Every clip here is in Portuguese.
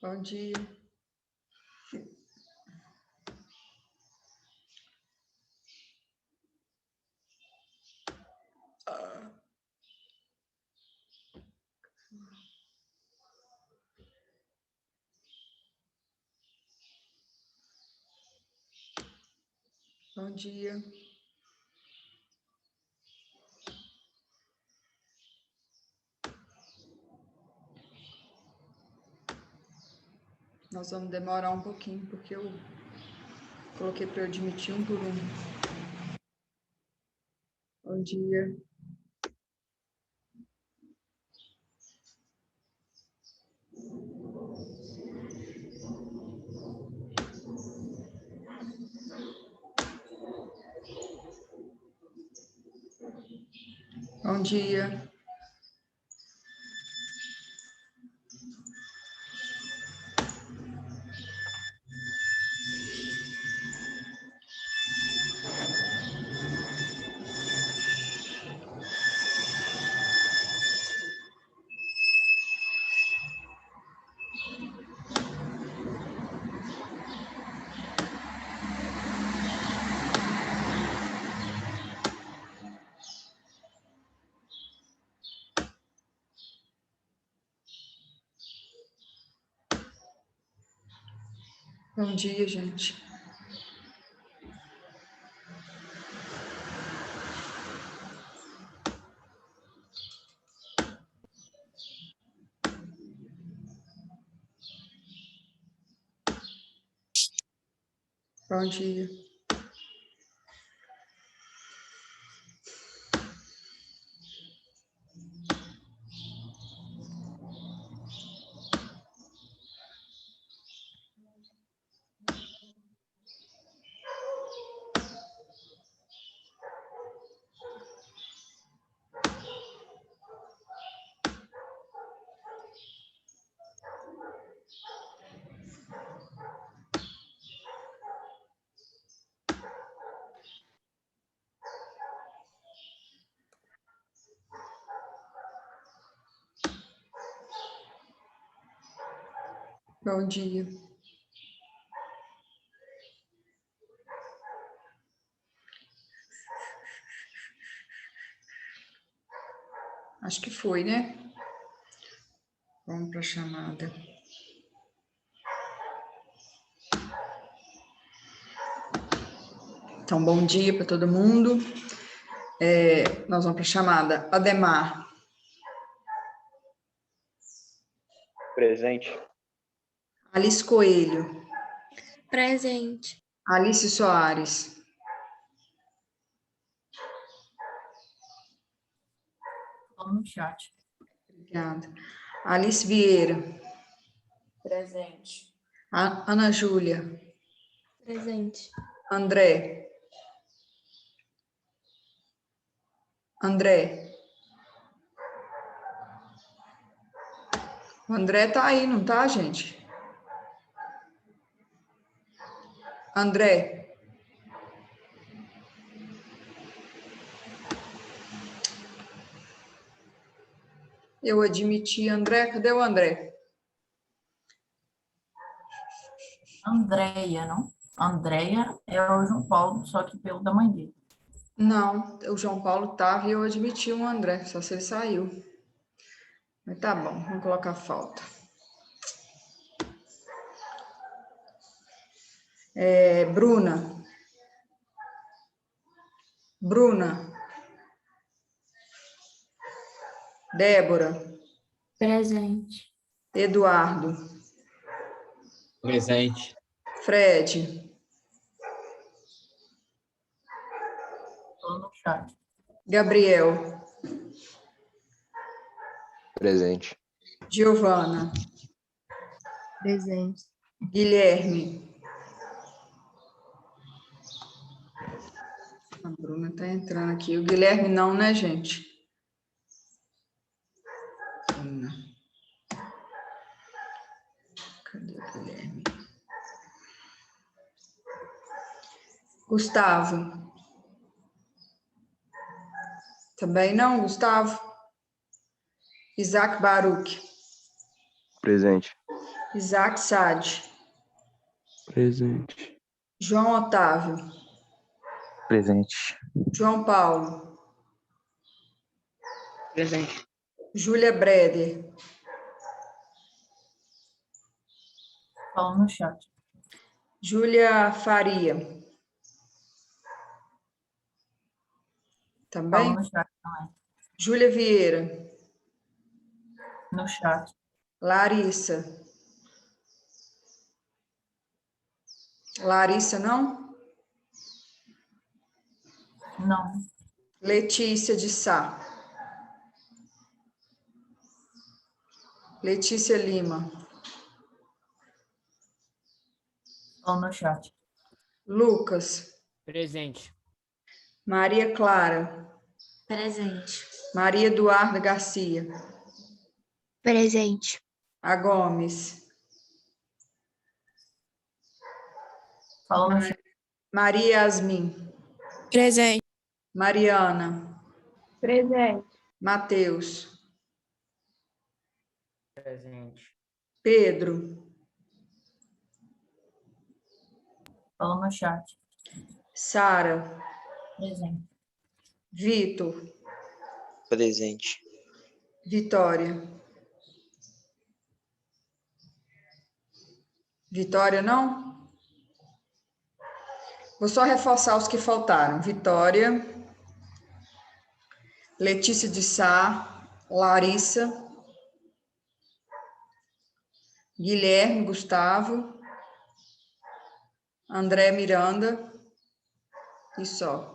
Bom dia. Bom dia. Nós vamos demorar um pouquinho, porque eu coloquei para eu admitir um por um. Bom dia. Bom dia. Bom dia, gente. Bom dia. Bom dia. Acho que foi, né? Vamos para a chamada. Então, bom dia para todo mundo. Nós vamos para a chamada. Ademar. Presente. Alice Coelho. Presente. Alice Soares. Estou no chat. Obrigada. Alice Vieira. Presente. Ana Júlia. Presente. André. O André tá aí, não tá, gente? André. Eu admiti André. Cadê o André? Andréia, não? Andréia é o João Paulo, só que pelo da mãe dele. Não, o João Paulo tava e eu admiti o André, só se ele saiu. Mas tá bom, vamos colocar falta. Bruna. Débora. Presente. Eduardo. Presente. Fred. Estou no chat. Gabriel. Presente. Giovana. Presente. Guilherme. A Bruna tá entrando aqui. O Guilherme não, né, gente? Bruna. Cadê o Guilherme? Gustavo. Também não, Gustavo. Isaac Baruch. Presente. Isaac Sade. Presente. João Otávio. Presente. João Paulo. Presente. Júlia Breder. Falando no chat. Júlia Faria. Falando Também? no chat também. Júlia Vieira. No chat. Larissa. Larissa, não? Não. Letícia de Sá. Letícia Lima. Falando no chat. Lucas. Presente. Maria Clara. Presente. Maria Eduarda Garcia. Presente. A Gomes. Falando no chat. Maria Yasmin. Presente. Mariana. Presente. Mateus. Presente. Pedro. Falando no chat. Sara. Presente. Vitor. Presente. Vitória. Vitória, não? Vou só reforçar os que faltaram. Vitória. Letícia de Sá. Larissa. Guilherme Gustavo. André Miranda. E só.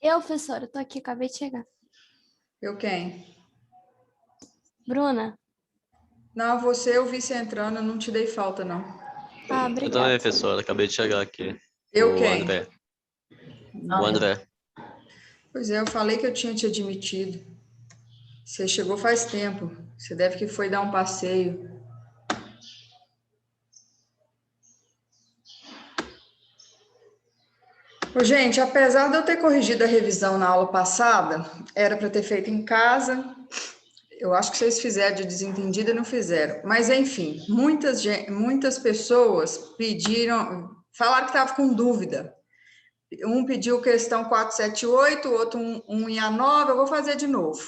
Eu, professora, tô aqui, acabei de chegar. Eu quem? Bruna? Não, você eu vi você entrando, eu não te dei falta, não. Ah, Eu também, obrigada. professora. Acabei de chegar aqui. Eu O quem? André. Ah, O André. Pois é, eu falei que eu tinha te admitido. Você chegou faz tempo. Você deve que foi dar um passeio. Ô, gente, apesar de eu ter corrigido a revisão na aula passada, era para ter feito em casa. Eu acho que vocês fizeram de desentendido e não fizeram. Mas, enfim, muitas pessoas pediram, falaram que estavam com dúvida. Um pediu questão 478, o outro 169, eu vou fazer de novo.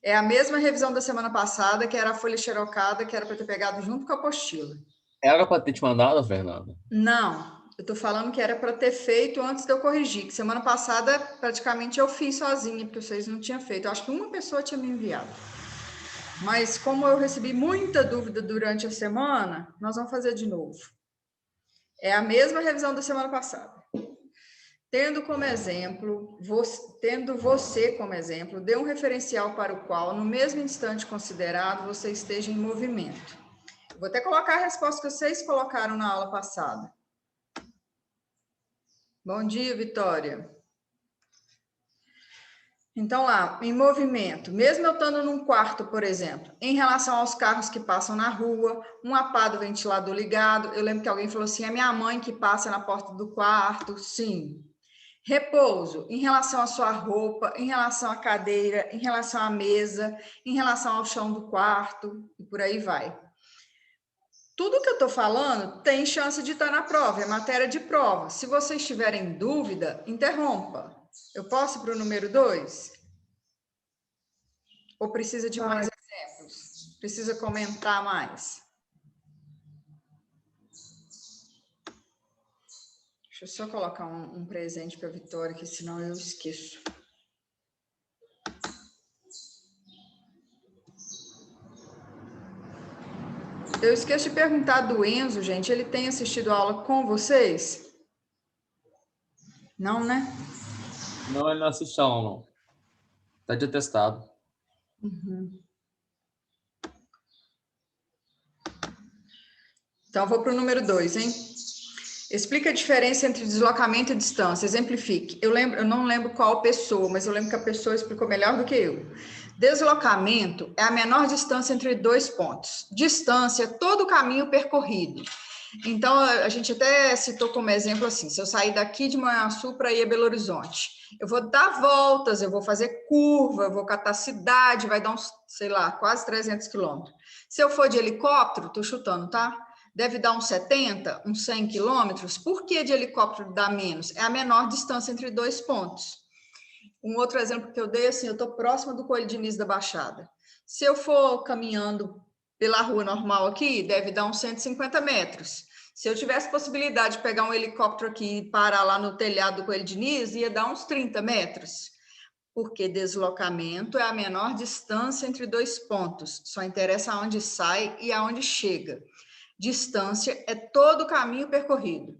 É a mesma revisão da semana passada, que era a folha xerocada, que era para ter pegado junto com a apostila. Era para ter te mandado, Fernanda? Não, eu estou falando que era para ter feito antes de eu corrigir, que semana passada praticamente eu fiz sozinha, porque vocês não tinham feito. Eu acho que uma pessoa tinha me enviado. Mas como eu recebi muita dúvida durante a semana, nós vamos fazer de novo. É a mesma revisão da semana passada. Tendo você como exemplo, dê um referencial para o qual, no mesmo instante considerado, você esteja em movimento. Eu vou até colocar a resposta que vocês colocaram na aula passada. Bom dia, Vitória. Então, lá, em movimento, mesmo eu estando num quarto, por exemplo, em relação aos carros que passam na rua, uma pá do ventilador ligado, eu lembro que alguém falou assim, é minha mãe que passa na porta do quarto, sim. Repouso, em relação à sua roupa, em relação à cadeira, em relação à mesa, em relação ao chão do quarto, e por aí vai. Tudo que eu estou falando tem chance de estar na prova, é matéria de prova. Se vocês tiverem dúvida, interrompa. Eu posso ir para o número 2? Ou precisa de mais exemplos? Precisa comentar mais? Deixa eu só colocar um presente para a Vitória, que senão eu esqueço. Eu esqueço de perguntar do Enzo, gente. Ele tem assistido a aula com vocês? Não, né? Não, ele não assistiu, não. Tá de atestado. Uhum. Então, vou para o número 2, hein? Explica a diferença entre deslocamento e distância. Exemplifique. Eu não lembro qual pessoa, mas eu lembro que a pessoa explicou melhor do que eu. Deslocamento é a menor distância entre dois pontos. Distância é todo o caminho percorrido. Então, a gente até citou como exemplo assim, se eu sair daqui de Manhuaçu para ir a Belo Horizonte, eu vou dar voltas, eu vou fazer curva, eu vou catar cidade, vai dar uns, sei lá, quase 300 quilômetros. Se eu for de helicóptero, estou chutando, tá? Deve dar uns 70, uns 100 quilômetros. Por que de helicóptero dá menos? É a menor distância entre dois pontos. Um outro exemplo que eu dei, assim, eu estou próxima do Coelho Diniz da Baixada. Se eu for caminhando pela rua normal aqui, deve dar uns 150 metros. Se eu tivesse possibilidade de pegar um helicóptero aqui e parar lá no telhado do Coelho Diniz, ia dar uns 30 metros. Porque deslocamento é a menor distância entre dois pontos. Só interessa aonde sai e aonde chega. Distância é todo o caminho percorrido.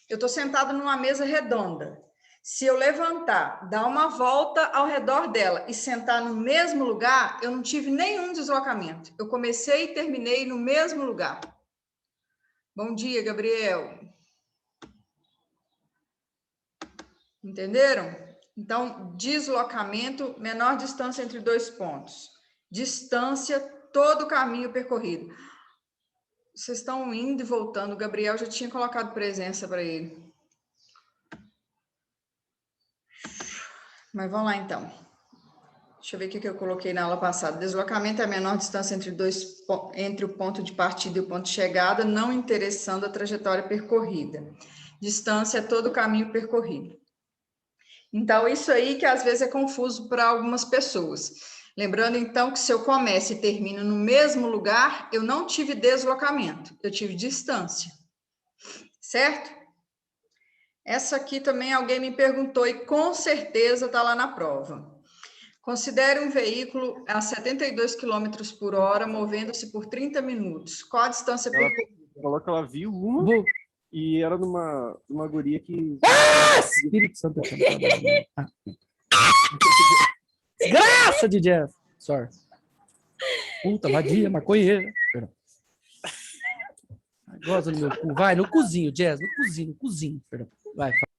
Eu estou sentado numa mesa redonda. Se eu levantar, dar uma volta ao redor dela e sentar no mesmo lugar, eu não tive nenhum deslocamento. Eu comecei e terminei no mesmo lugar. Bom dia, Gabriel. Entenderam? Então, deslocamento, menor distância entre dois pontos. Distância, todo o caminho percorrido. Vocês estão indo e voltando. O Gabriel já tinha colocado presença para ele. Mas vamos lá, então. Deixa eu ver o que eu coloquei na aula passada. Deslocamento é a menor distância entre o ponto de partida e o ponto de chegada, não interessando a trajetória percorrida. Distância é todo o caminho percorrido. Então, isso aí que às vezes é confuso para algumas pessoas. Lembrando, então, que se eu começo e termino no mesmo lugar, eu não tive deslocamento, eu tive distância. Certo? Essa aqui também alguém me perguntou e com certeza está lá na prova. Considere um veículo a 72 km por hora, movendo-se por 30 minutos. Qual a distância percorrida? Falou que ela viu uma e era numa guria que... Espírito Santo. Desgraça de Jazz. Sorry. Puta, vadia, maconheira. Gosta do meu cu. Vai, no cozinho, Jazz. No cozinho. Perdão. Vai, fala.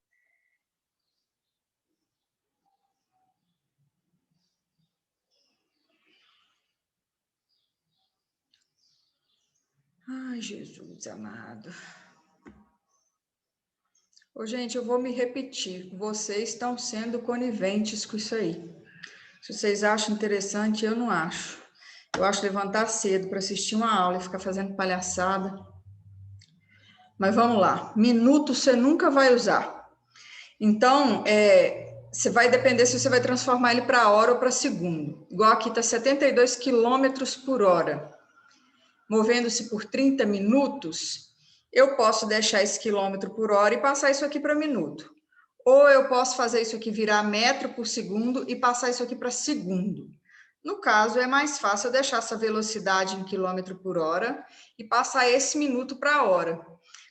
Ai, Jesus amado. Ô, gente, eu vou me repetir. Vocês estão sendo coniventes com isso aí. Se vocês acham interessante, eu não acho. Eu acho levantar cedo para assistir uma aula e ficar fazendo palhaçada. Mas vamos lá. Minuto você nunca vai usar. Então, você vai depender se você vai transformar ele para hora ou para segundo. Igual aqui está 72 quilômetros por hora. Movendo-se por 30 minutos, eu posso deixar esse quilômetro por hora e passar isso aqui para minuto. Ou eu posso fazer isso aqui virar metro por segundo e passar isso aqui para segundo. No caso, é mais fácil eu deixar essa velocidade em quilômetro por hora e passar esse minuto para hora.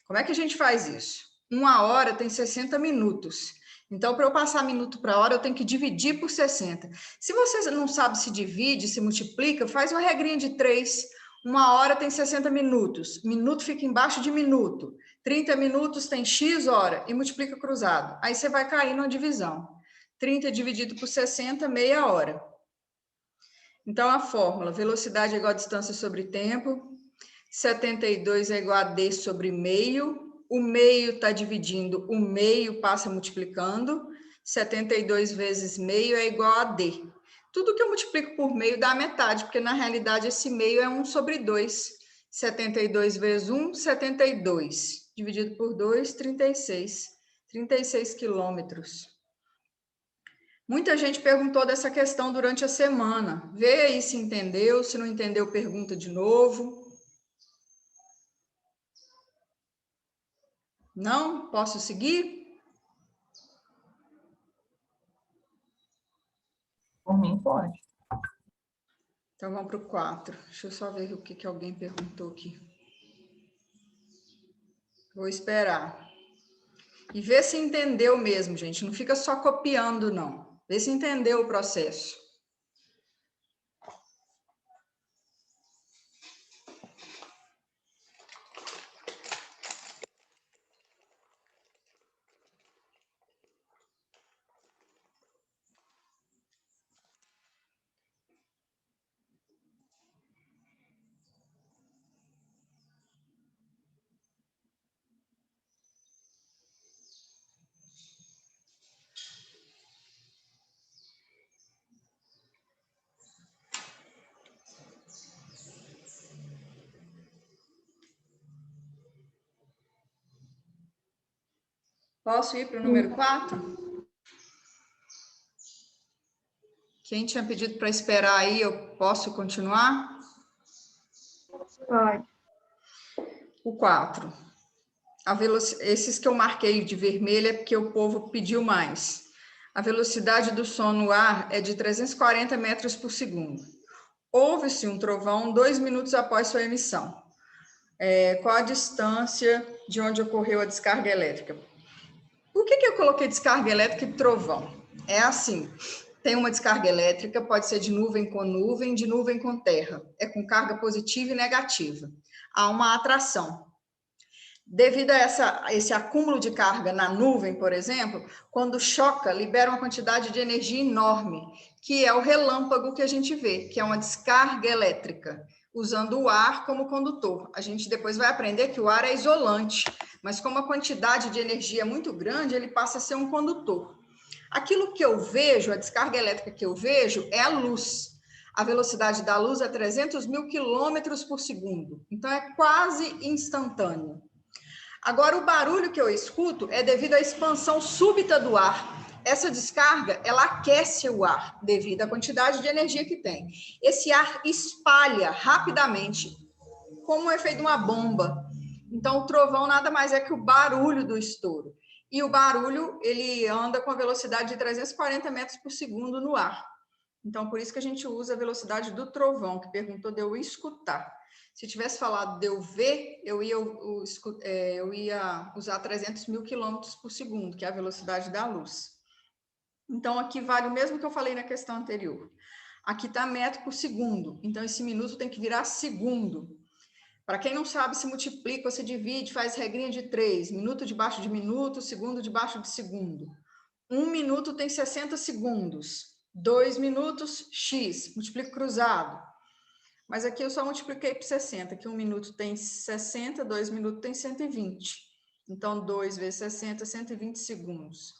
Como é que a gente faz isso? Uma hora tem 60 minutos. Então, para eu passar minuto para hora, eu tenho que dividir por 60. Se você não sabe se divide, se multiplica, faz uma regrinha de 3. Uma hora tem 60 minutos. Minuto fica embaixo de minuto. 30 minutos tem X hora e multiplica cruzado. Aí você vai cair numa divisão. 30 dividido por 60, meia hora. Então, a fórmula, velocidade é igual a distância sobre tempo. 72 é igual a D sobre meio. O meio está dividindo, o meio passa multiplicando. 72 vezes meio é igual a D. Tudo que eu multiplico por meio dá a metade, porque na realidade esse meio é 1 sobre 2. 72 vezes 1, 72. Dividido por 2, 36. 36 quilômetros. Muita gente perguntou dessa questão durante a semana. Vê aí se entendeu, se não entendeu, pergunta de novo. Não? Posso seguir? Por mim, pode. Então, vamos para o 4. Deixa eu só ver o que alguém perguntou aqui. Vou esperar. E vê se entendeu mesmo, gente. Não fica só copiando, não. Vê se entendeu o processo. Posso ir para o número 4? Quem tinha pedido para esperar aí, eu posso continuar? Pode. O 4. Esses que eu marquei de vermelho é porque o povo pediu mais. A velocidade do som no ar é de 340 metros por segundo. Houve-se um trovão 2 minutos após sua emissão. Qual a distância de onde ocorreu a descarga elétrica? Por que eu coloquei descarga elétrica e trovão? É assim, tem uma descarga elétrica, pode ser de nuvem com nuvem, de nuvem com terra. É com carga positiva e negativa. Há uma atração. Devido a esse acúmulo de carga na nuvem, por exemplo, quando choca, libera uma quantidade de energia enorme, que é o relâmpago que a gente vê, que é uma descarga elétrica, usando o ar como condutor. A gente depois vai aprender que o ar é isolante, mas como a quantidade de energia é muito grande, ele passa a ser um condutor. Aquilo que eu vejo, a descarga elétrica que eu vejo, é a luz. A velocidade da luz é 300 mil quilômetros por segundo, então é quase instantâneo. Agora, o barulho que eu escuto é devido à expansão súbita do ar. Essa descarga, ela aquece o ar devido à quantidade de energia que tem. Esse ar espalha rapidamente, como o efeito de uma bomba. Então, o trovão nada mais é que o barulho do estouro. E o barulho, ele anda com a velocidade de 340 metros por segundo no ar. Então, por isso que a gente usa a velocidade do trovão, que perguntou de eu escutar. Se tivesse falado de eu ver, eu ia usar 300 mil quilômetros por segundo, que é a velocidade da luz. Então, aqui vale o mesmo que eu falei na questão anterior. Aqui está metro por segundo, então esse minuto tem que virar segundo. Para quem não sabe, se multiplica, você divide, faz regrinha de 3, minuto debaixo de minuto, segundo debaixo de segundo. 1 minuto tem 60 segundos, 2 minutos, x, multiplico cruzado. Mas aqui eu só multipliquei por 60, que 1 minuto tem 60, 2 minutos tem 120. Então, 2 vezes 60, 120 segundos.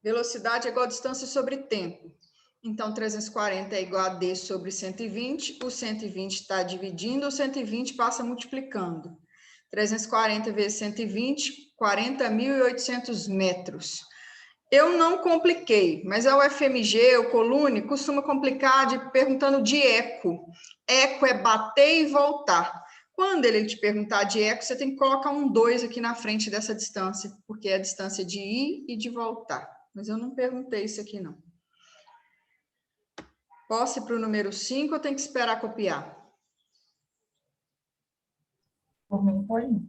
Velocidade é igual a distância sobre tempo. Então, 340 é igual a d sobre 120. O 120 está dividindo, o 120 passa multiplicando. 340 vezes 120, 40.800 metros. Eu não compliquei, mas a UFMG, o Colune, costuma complicar perguntando de eco. Eco é bater e voltar. Quando ele te perguntar de eco, você tem que colocar um 2 aqui na frente dessa distância, porque é a distância de ir e de voltar. Mas eu não perguntei isso aqui, não. Posso ir para o número 5 ou tem que esperar copiar? Por mim, pode ir.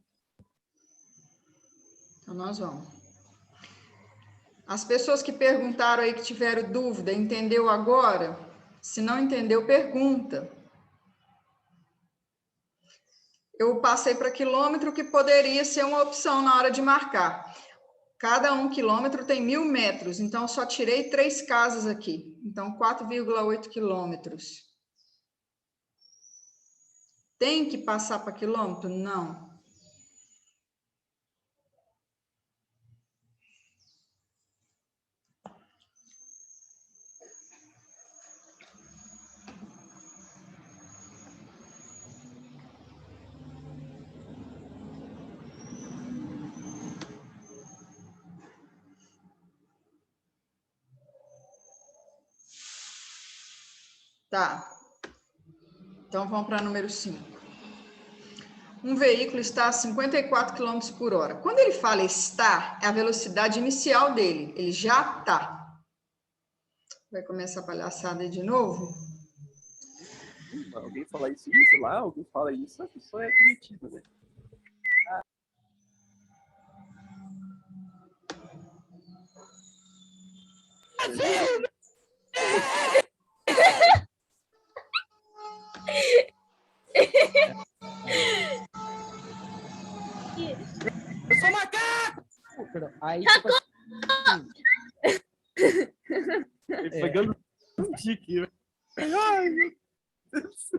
Então, nós vamos. As pessoas que perguntaram aí, que tiveram dúvida, entendeu agora? Se não entendeu, pergunta. Eu passei para quilômetro, que poderia ser uma opção na hora de marcar. Cada 1 quilômetro tem 1.000 metros, então só tirei 3 casas aqui. Então, 4,8 quilômetros. Tem que passar para quilômetro? Não. Tá. Então, vamos para número 5. Um veículo está a 54 km por hora. Quando ele fala está, é a velocidade inicial dele. Ele já está. Vai começar a palhaçada aí de novo? Alguém fala isso, sei lá, alguém fala isso, a pessoa é demitida, né? Eu sou macaco! Perdão. Aí, tipo assim, Ele pegando um tique, né? Ai, meu Deus.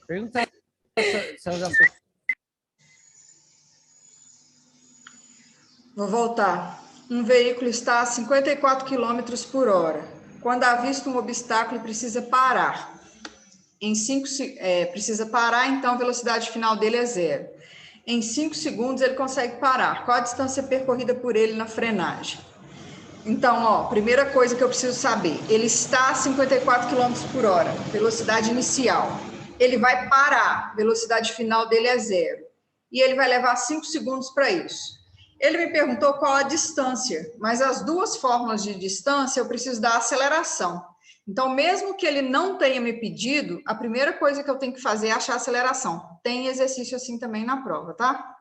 pergunta se ela já foi. Vou voltar. Um veículo está a 54 km por hora. Quando avista um obstáculo, precisa parar. Precisa parar, então a velocidade final dele é 0. em 5 segundos ele consegue parar. Qual a distância percorrida por ele na frenagem? Então, ó, primeira coisa que eu preciso saber, ele está a 54 km por hora, velocidade inicial. Ele vai parar, velocidade final dele é 0. E ele vai levar 5 segundos para isso. Ele me perguntou qual a distância, mas as duas fórmulas de distância eu preciso da aceleração. Então, mesmo que ele não tenha me pedido, a primeira coisa que eu tenho que fazer é achar a aceleração. Tem exercício assim também na prova, tá?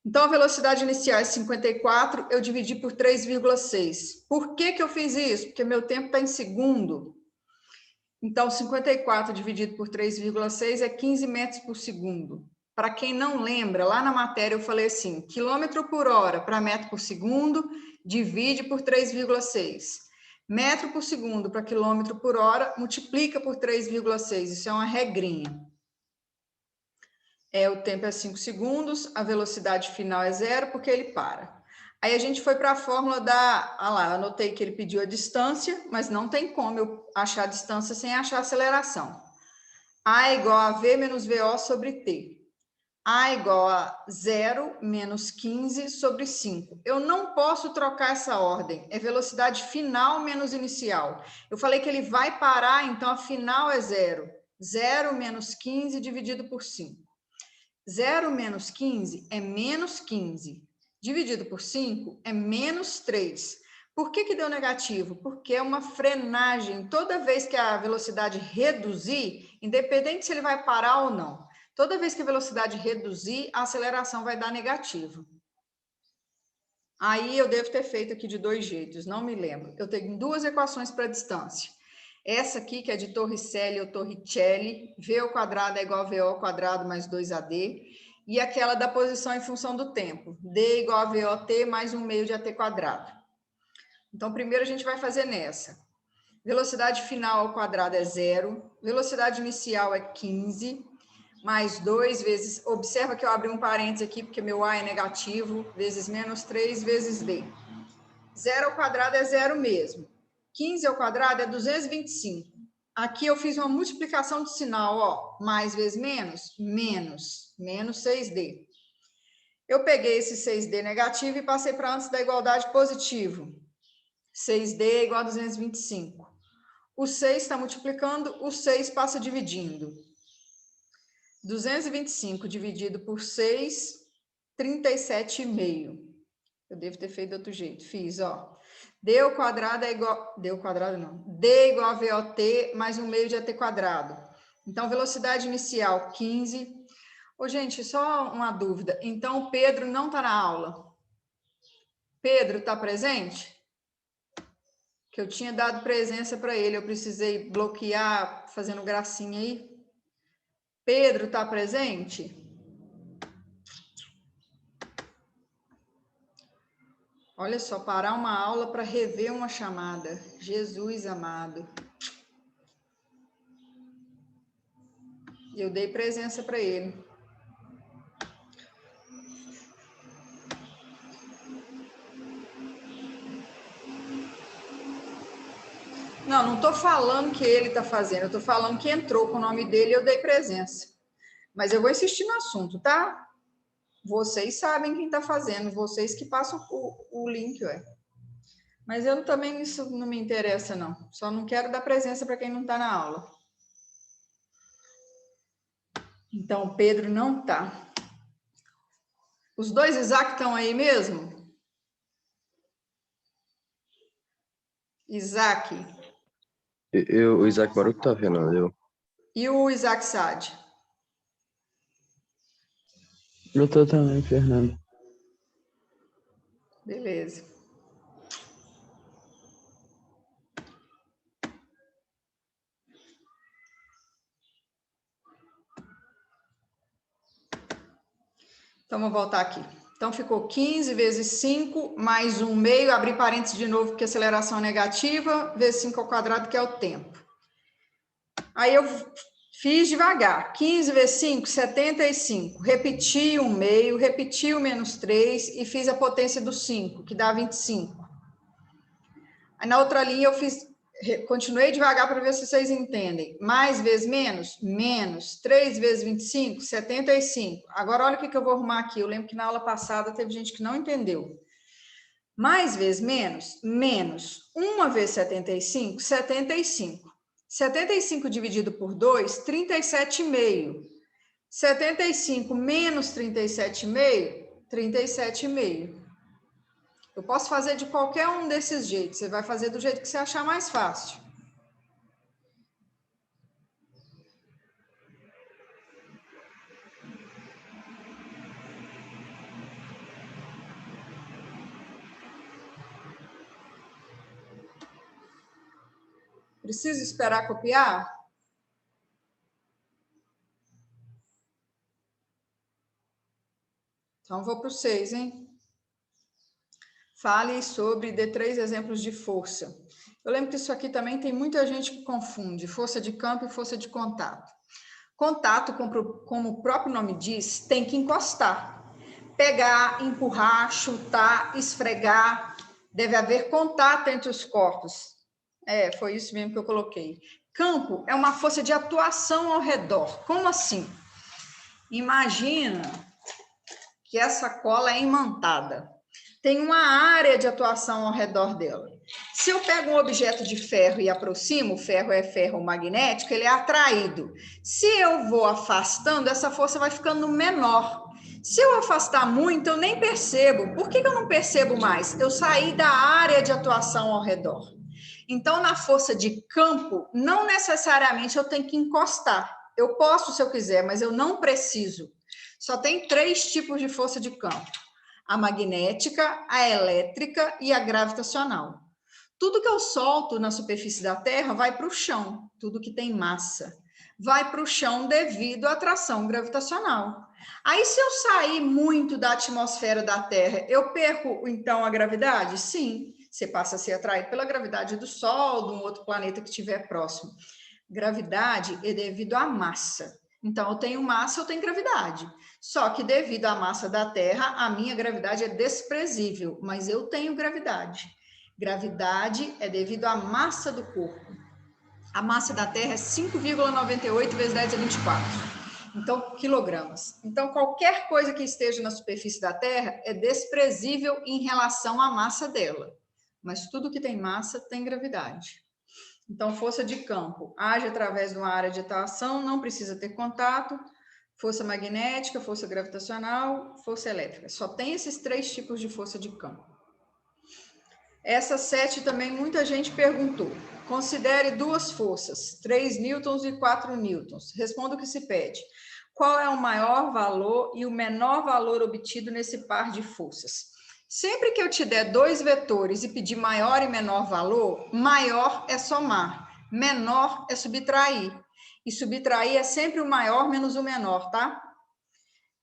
Então, a velocidade inicial é 54, eu dividi por 3,6. Por que que eu fiz isso? Porque meu tempo está em segundo. Então, 54 dividido por 3,6 é 15 metros por segundo. Para quem não lembra, lá na matéria eu falei assim, quilômetro por hora para metro por segundo, divide por 3,6. Metro por segundo para quilômetro por hora, multiplica por 3,6. Isso é uma regrinha. O tempo é 5 segundos, a velocidade final é 0, porque ele para. Aí a gente foi para a fórmula da... Ah lá, eu anotei que ele pediu a distância, mas não tem como eu achar a distância sem achar a aceleração. A é igual a V menos VO sobre T. A é igual a 0 menos 15 sobre 5. Eu não posso trocar essa ordem. É velocidade final menos inicial. Eu falei que ele vai parar, então a final é 0. 0 menos 15 dividido por 5. 0 menos 15 é menos 15. Dividido por 5 é menos 3. Por que que deu negativo? Porque é uma frenagem. Toda vez que a velocidade reduzir, independente se ele vai parar ou não, toda vez que a velocidade reduzir, a aceleração vai dar negativo. Aí eu devo ter feito aqui de 2 jeitos, não me lembro. Eu tenho 2 equações para distância. Essa aqui, que é de Torricelli ou Torricelli, V ao quadrado é igual a VO ao quadrado mais 2AD, e aquela da posição em função do tempo, D igual a VOT mais 1 meio de AT quadrado. Então, primeiro a gente vai fazer nessa. Velocidade final ao quadrado é 0, velocidade inicial é 15, mais 2 vezes, observa que eu abri um parênteses aqui, porque meu A é negativo, vezes menos 3 vezes D. 0 ao quadrado é 0 mesmo. 15 ao quadrado é 225. Aqui eu fiz uma multiplicação de sinal, ó, mais vezes menos, menos 6D. Eu peguei esse 6D negativo e passei para antes da igualdade positivo. 6D é igual a 225. O 6 está multiplicando, o 6 passa dividindo. 225 dividido por 6, 37,5. Eu devo ter feito de outro jeito. Fiz, ó. D ao quadrado é igual... D ao quadrado não. D é igual a VOT mais 1 meio de AT quadrado. Então, velocidade inicial, 15. Ô, gente, só uma dúvida. Então, o Pedro não está na aula. Pedro está presente? Que eu tinha dado presença para ele. Eu precisei bloquear, fazendo gracinha aí. Pedro está presente? Olha só, parar uma aula para rever uma chamada. Jesus amado. Eu dei presença para ele. Não estou falando que ele está fazendo, eu estou falando que entrou com o nome dele e eu dei presença. Mas eu vou insistir no assunto, tá? Vocês sabem quem está fazendo, vocês que passam o link, ué. Mas eu também, isso não me interessa, não. Só não quero dar presença para quem não está na aula. Então, o Pedro não está. Os 2 Isaac estão aí mesmo? Isaac. O Isaac Baruch tá vendo, eu. E o Isaac Sade? Eu tô também, Fernando. Beleza. Então, vamos voltar aqui. Então, ficou 15 vezes 5, mais 1 meio, abrir parênteses de novo, porque a aceleração é negativa, vezes 5 ao quadrado, que é o tempo. Aí eu fiz devagar. 15 vezes 5, 75. Repeti 1 meio, repeti o menos 3 e fiz a potência do 5, que dá 25. Aí, na outra linha, eu fiz Continuei devagar para ver se vocês entendem. Mais vezes menos? Menos. 3 vezes 25? 75. Agora, olha o que eu vou arrumar aqui. Eu lembro que na aula passada teve gente que não entendeu. Mais vezes menos? Menos. 1 vezes 75? 75. 75 dividido por 2, 37,5. 75 menos 37,5? 37,5. Eu posso fazer de qualquer um desses jeitos. Você vai fazer do jeito que você achar mais fácil. Preciso esperar copiar? Então, vou para o 6, hein? Fale sobre, dê 3 exemplos de força. Eu lembro que isso aqui também tem muita gente que confunde força de campo e força de contato. Contato, como o próprio nome diz, tem que encostar. Pegar, empurrar, chutar, esfregar. Deve haver contato entre os corpos. Foi isso mesmo que eu coloquei. Campo é uma força de atuação ao redor. Como assim? Imagina que essa cola é imantada. Tem uma área de atuação ao redor dela. Se eu pego um objeto de ferro e aproximo, o ferro é ferro magnético, ele é atraído. Se eu vou afastando, essa força vai ficando menor. Se eu afastar muito, eu nem percebo. Por que eu não percebo mais? Eu saí da área de atuação ao redor. Então, na força de campo, não necessariamente eu tenho que encostar. Eu posso, se eu quiser, mas eu não preciso. Só tem 3 tipos de força de campo: a magnética, a elétrica e a gravitacional. Tudo que eu solto na superfície da Terra vai para o chão, tudo que tem massa. Vai para o chão devido à atração gravitacional. Aí, se eu sair muito da atmosfera da Terra, eu perco, então, a gravidade? Sim, você passa a ser atraído pela gravidade do Sol, de um outro planeta que estiver próximo. Gravidade é devido à massa. Então, eu tenho massa, eu tenho gravidade. Só que devido à massa da Terra, a minha gravidade é desprezível, mas eu tenho gravidade. Gravidade é devido à massa do corpo. A massa da Terra é 5,98 vezes 10 a 24. Então, quilogramas. Então, qualquer coisa que esteja na superfície da Terra é desprezível em relação à massa dela. Mas tudo que tem massa tem gravidade. Então, força de campo age através de uma área de atuação, não precisa ter contato. Força magnética, força gravitacional, força elétrica. Só tem esses 3 tipos de força de campo. Essa 7 também muita gente perguntou. Considere 2 forças, 3 newtons e 4 newtons. Responda o que se pede. Qual é o maior valor e o menor valor obtido nesse par de forças? Sempre que eu te der 2 vetores e pedir maior e menor valor, maior é somar, menor é subtrair. E subtrair é sempre o maior menos o menor, tá?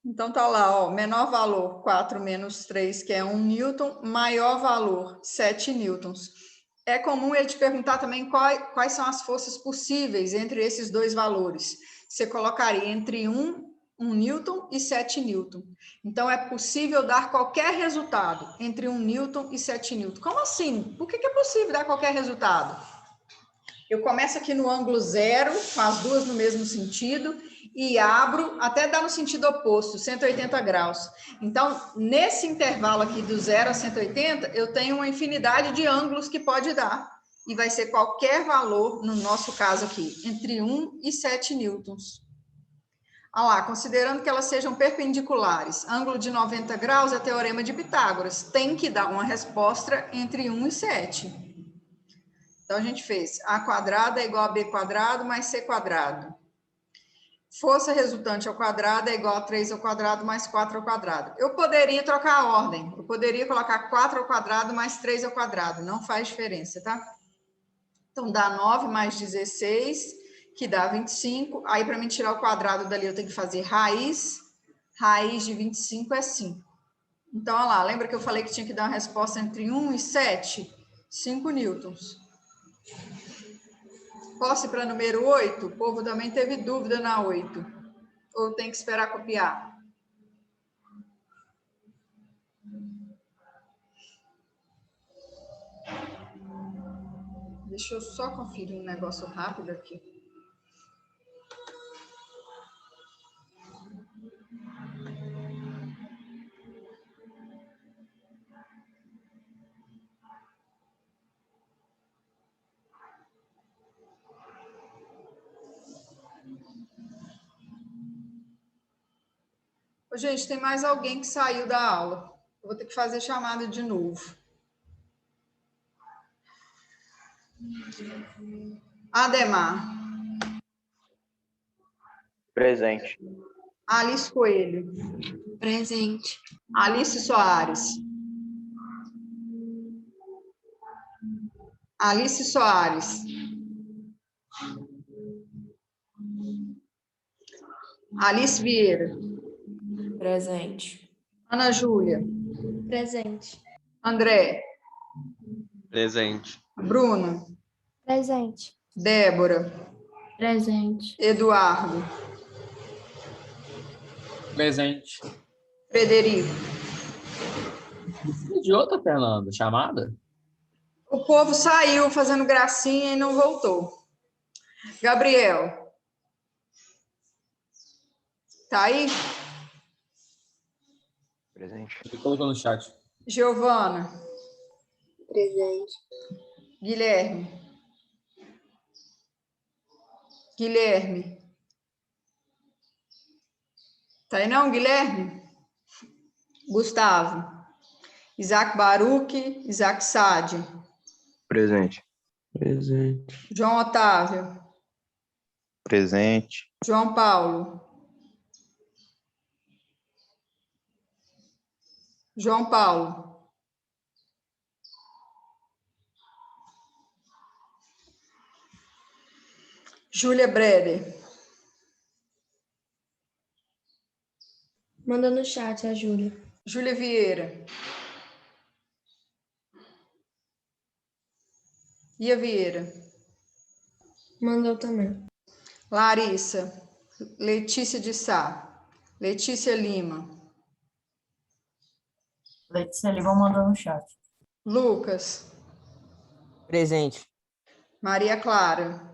Então, tá lá, ó, menor valor, 4 menos 3, que é 1 newton, maior valor, 7 newtons. É comum ele te perguntar também quais são as forças possíveis entre esses 2 valores. Você colocaria entre 1 newton e 7 newton. Então, é possível dar qualquer resultado entre 1 newton e 7 newton. Como assim? Por que é possível dar qualquer resultado? Eu começo aqui no ângulo 0, com as 2 no mesmo sentido, e abro até dar no sentido oposto, 180 graus. Então, nesse intervalo aqui do 0 a 180, eu tenho uma infinidade de ângulos que pode dar. E vai ser qualquer valor, no nosso caso aqui, entre 1 e 7 newtons. Olha lá, considerando que elas sejam perpendiculares, ângulo de 90 graus é teorema de Pitágoras. Tem que dar uma resposta entre 1 e 7. Então, a gente fez A quadrado é igual a B quadrado mais C quadrado. Força resultante ao quadrado é igual a 3 ao quadrado mais 4 ao quadrado. Eu poderia trocar a ordem. Eu poderia colocar 4 ao quadrado mais 3 ao quadrado. Não faz diferença, tá? Então, dá 9 mais 16, que dá 25. Aí, para mim tirar o quadrado dali, eu tenho que fazer raiz. Raiz de 25 é 5. Então, olha lá. Lembra que eu falei que tinha que dar uma resposta entre 1 e 7? 5 newtons. Posso ir para número 8? O povo também teve dúvida na 8. Ou tem que esperar copiar? Deixa eu só conferir um negócio rápido aqui. Ô, gente, tem mais alguém que saiu da aula. Eu vou ter que fazer chamada de novo. Ademar. Presente. Alice Coelho. Presente. Alice Soares. Alice Soares. Alice Vieira. Presente. Ana Júlia. Presente. André. Presente. Bruna. Presente. Débora. Presente. Eduardo. Presente. Frederico. Idiota, Fernando. Chamada? O povo saiu fazendo gracinha e não voltou. Gabriel. Tá aí? Presente. Ele colocou no chat. Giovana. Presente. Guilherme. Guilherme. Tá aí não, Guilherme? Gustavo. Isaac Baruque. Isaac Sade. Presente. Presente. João Otávio. Presente. João Paulo. João Paulo. Júlia Breder. Manda no chat a Júlia. Júlia Vieira. Ia Vieira. Mandou também. Larissa. Letícia de Sá. Letícia Lima. Letícia Lima mandou no chat. Lucas. Presente. Maria Clara.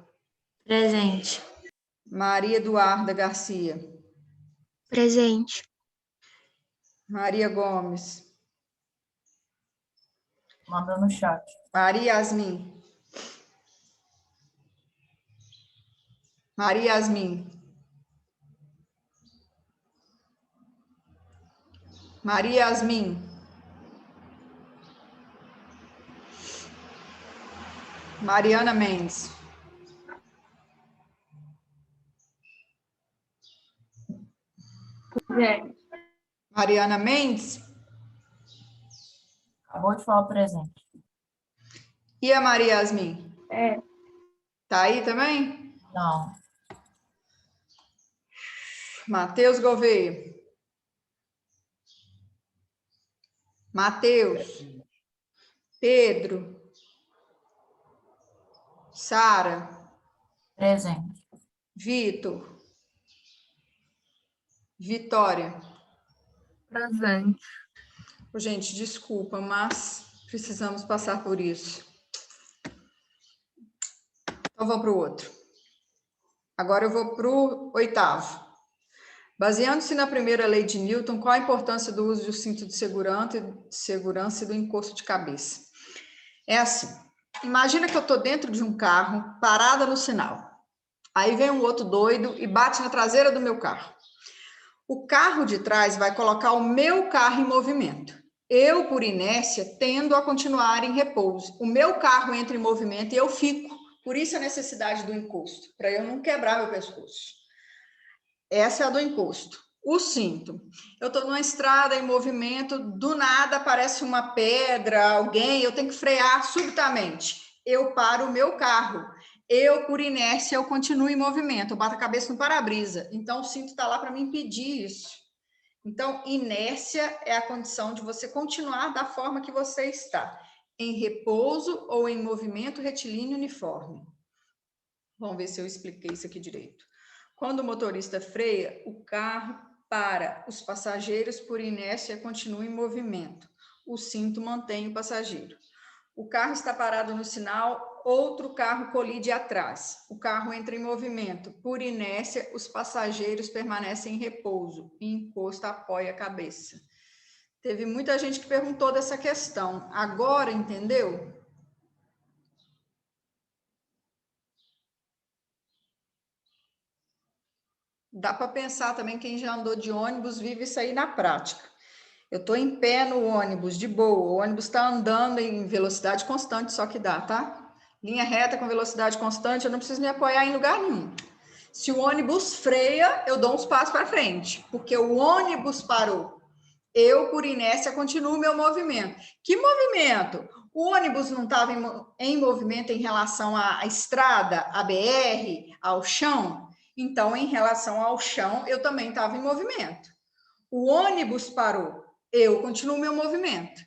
Presente. Maria Eduarda Garcia. Presente. Maria Gomes. Mandou no chat. Maria Yasmin. Maria Yasmin. Maria Yasmin. Mariana Mendes. Mariana Mendes. Acabou de falar presente. E a Maria Yasmin? É. Tá aí também? Não. Matheus Gouveia. Matheus. Pedro. Sara. Presente. Vitor. Vitória. Presente. Ô, gente, desculpa, mas precisamos passar por isso. Então, vamos para o outro. Agora eu vou para o 8º. Baseando-se na primeira lei de Newton, qual a importância do uso do cinto de segurança e do encosto de cabeça? É assim, imagina que eu estou dentro de um carro, parada no sinal. Aí vem um outro doido e bate na traseira do meu carro. O carro de trás vai colocar o meu carro em movimento. Eu, por inércia, tendo a continuar em repouso. O meu carro entra em movimento e eu fico. Por isso a necessidade do encosto, para eu não quebrar meu pescoço. Essa é a do encosto. O cinto. Eu estou numa estrada em movimento, do nada aparece uma pedra, alguém, eu tenho que frear subitamente. Eu paro o meu carro. Eu, por inércia, eu continuo em movimento. Eu bato a cabeça no para-brisa. Então, o cinto está lá para me impedir isso. Então, inércia é a condição de você continuar da forma que você está, em repouso ou em movimento retilíneo uniforme. Vamos ver se eu expliquei isso aqui direito. Quando o motorista freia, o carro para. Os passageiros, por inércia, continuam em movimento. O cinto mantém o passageiro. O carro está parado no sinal, outro carro colide atrás. O carro entra em movimento. Por inércia, os passageiros permanecem em repouso e encosto apoia a cabeça. Teve muita gente que perguntou dessa questão. Agora, entendeu? Dá para pensar também, quem já andou de ônibus vive isso aí na prática. Eu estou em pé no ônibus, de boa. O ônibus está andando em velocidade constante, só que dá, tá? Linha reta com velocidade constante, eu não preciso me apoiar em lugar nenhum. Se o ônibus freia, eu dou uns passos para frente, porque o ônibus parou. Eu, por inércia, continuo o meu movimento. Que movimento? O ônibus não estava em movimento em relação à estrada, à BR, ao chão? Então, em relação ao chão, eu também estava em movimento. O ônibus parou, eu continuo o meu movimento.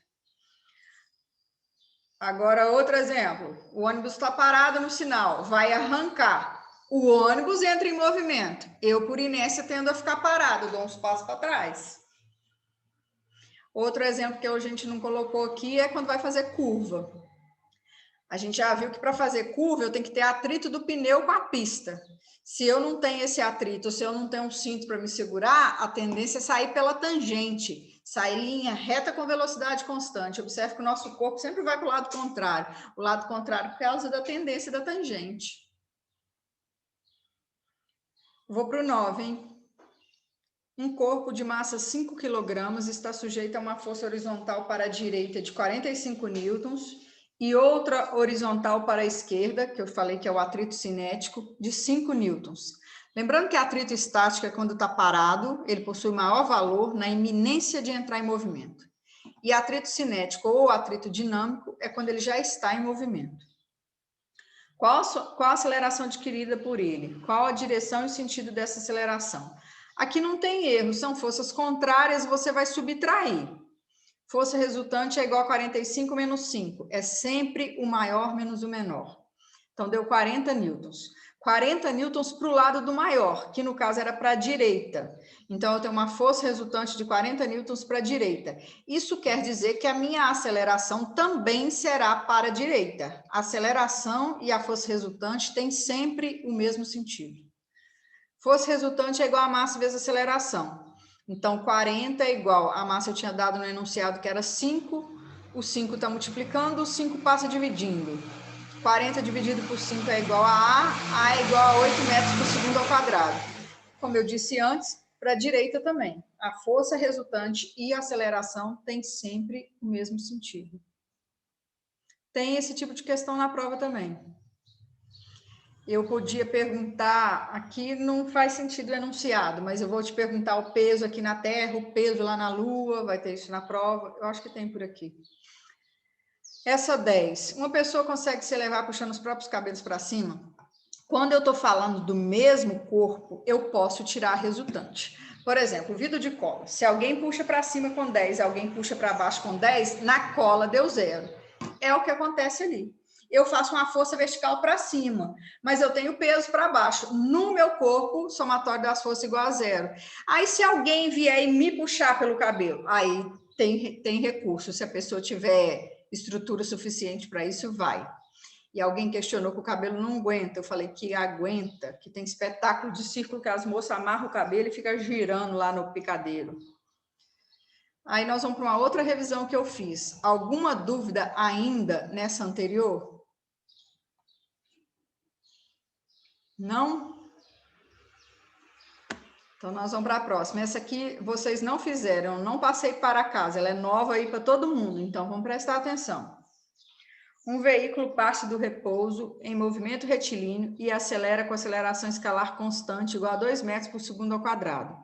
Agora, outro exemplo. O ônibus está parado no sinal, vai arrancar. O ônibus entra em movimento. Eu, por inércia, tendo a ficar parado, dou uns passos para trás. Outro exemplo que a gente não colocou aqui é quando vai fazer curva. A gente já viu que para fazer curva eu tenho que ter atrito do pneu com a pista. Se eu não tenho esse atrito, se eu não tenho um cinto para me segurar, a tendência é sair pela tangente, sair linha reta com velocidade constante. Observe que o nosso corpo sempre vai para o lado contrário. O lado contrário por causa da tendência da tangente. Vou para o 9, hein? Um corpo de massa 5 kg está sujeito a uma força horizontal para a direita de 45 newtons e outra horizontal para a esquerda, que eu falei que é o atrito cinético, de 5 newtons. Lembrando que atrito estático é quando está parado, ele possui maior valor na iminência de entrar em movimento. E atrito cinético ou atrito dinâmico é quando ele já está em movimento. Qual a aceleração adquirida por ele? Qual a direção e o sentido dessa aceleração? Aqui não tem erro, são forças contrárias, você vai subtrair. Força resultante é igual a 45 menos 5. É sempre o maior menos o menor. Então, deu 40 newtons. 40 newtons para o lado do maior, que no caso era para a direita. Então, eu tenho uma força resultante de 40 newtons para a direita. Isso quer dizer que a minha aceleração também será para a direita. A aceleração e a força resultante têm sempre o mesmo sentido. Força resultante é igual a massa vezes aceleração. Então, 40 é igual a massa eu tinha dado no enunciado que era 5. O 5 está multiplicando, o 5 passa dividindo. 40 dividido por 5 é igual a é igual a 8 metros por segundo ao quadrado. Como eu disse antes, para a direita também. A força resultante e a aceleração têm sempre o mesmo sentido. Tem esse tipo de questão na prova também. Eu podia perguntar, aqui não faz sentido o enunciado, mas eu vou te perguntar o peso aqui na Terra, o peso lá na Lua, vai ter isso na prova, eu acho que tem por aqui. Essa 10, uma pessoa consegue se elevar puxando os próprios cabelos para cima? Quando eu estou falando do mesmo corpo, eu posso tirar a resultante. Por exemplo, o vidro de cola, se alguém puxa para cima com 10, alguém puxa para baixo com 10, na cola deu 0. É o que acontece ali. Eu faço uma força vertical para cima, mas eu tenho peso para baixo. No meu corpo, o somatório das forças é igual a 0. Aí, se alguém vier e me puxar pelo cabelo, aí tem recurso. Se a pessoa tiver estrutura suficiente para isso, vai. E alguém questionou que o cabelo não aguenta. Eu falei que aguenta, que tem espetáculo de círculo que as moças amarram o cabelo e ficam girando lá no picadeiro. Aí nós vamos para uma outra revisão que eu fiz. Alguma dúvida ainda nessa anterior? Não? Então, nós vamos para a próxima. Essa aqui vocês não fizeram, eu não passei para casa, ela é nova aí para todo mundo, então vamos prestar atenção. Um veículo parte do repouso em movimento retilíneo e acelera com aceleração escalar constante igual a 2 metros por segundo ao quadrado.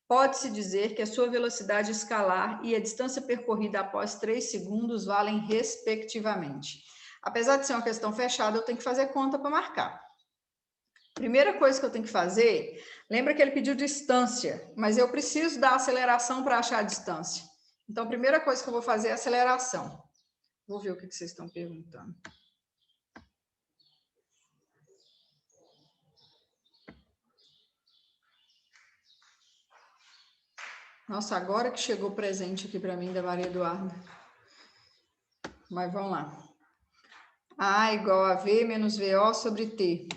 Pode-se dizer que a sua velocidade escalar e a distância percorrida após 3 segundos valem respectivamente. Apesar de ser uma questão fechada, eu tenho que fazer conta para marcar. Primeira coisa que eu tenho que fazer, lembra que ele pediu distância, mas eu preciso da aceleração para achar a distância. Então, a primeira coisa que eu vou fazer é a aceleração. Vou ver o que vocês estão perguntando. Nossa, agora que chegou o presente aqui para mim da Maria Eduarda. Mas vamos lá. A igual a V menos VO sobre T.